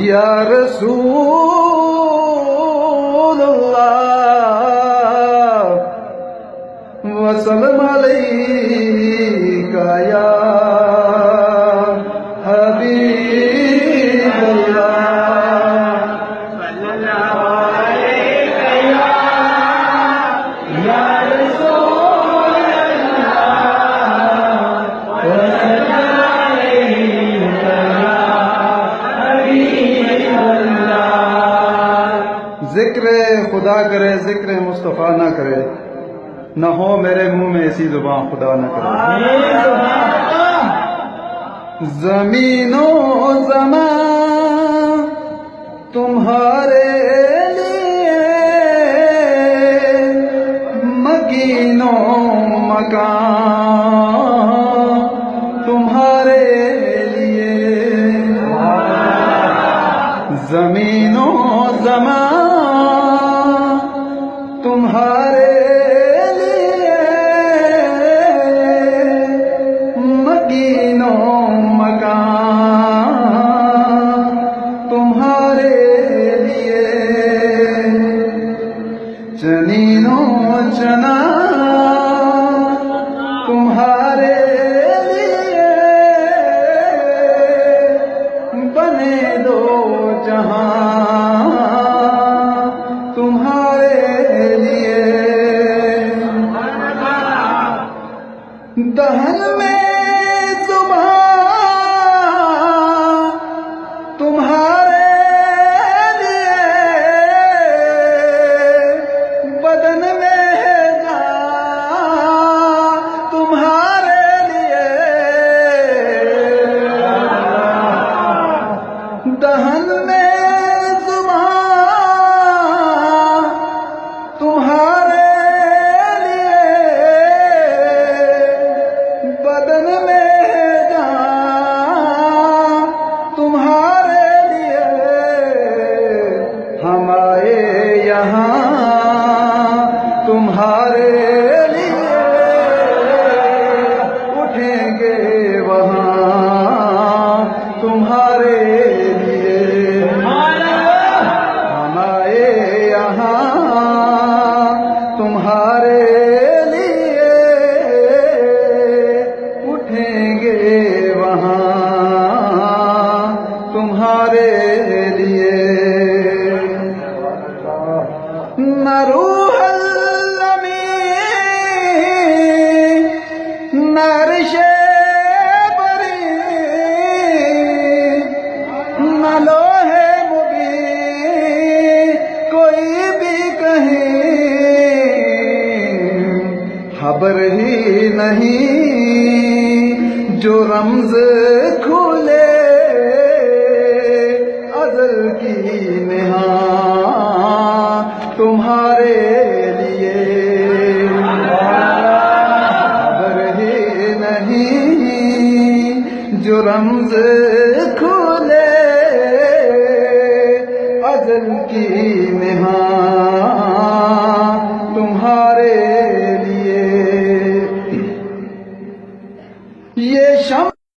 یا رسول اللہ وسلم علیکہ یا حبیب اللہ صلی اللہ علیکہ یا رسول اللہ وسلم علیکہ ذکر خدا کرے ذکر مصطفیٰ نہ کرے، نہ ہو میرے منہ میں ایسی زبان خدا نہ کرے۔ زمین و زمان تمہارے لیے، مکین و مکان تمہارے لیے، زمین و زمان تمہارے لیے، مکین و مکان تمہارے لیے، جنین و چنا تمہارے لیے، بنے دو جہاں تمہارے لیے، دہن میں زبان تمہارے لیے، بدن میں جان تمہارے لیے، دہن میں زبان تمہارے لیے، بدن میں جان تمہارے لیے، ہم آئے یہاں تمہارے لیے، اٹھیں گے وہاں تمہارے لیے، ہم آئے یہاں تمہارے لیے، اٹھیں گے وہاں تمہارے لیے، نہ روح الامین نہ عرش بری نہ لوح مبین کوئی بھی کہیں، خبر ہی نہیں جو رمز کھلے ازل کی نہاں تمہارے لیے، خبر ہی نہیں جو رمز کھلے ازل کی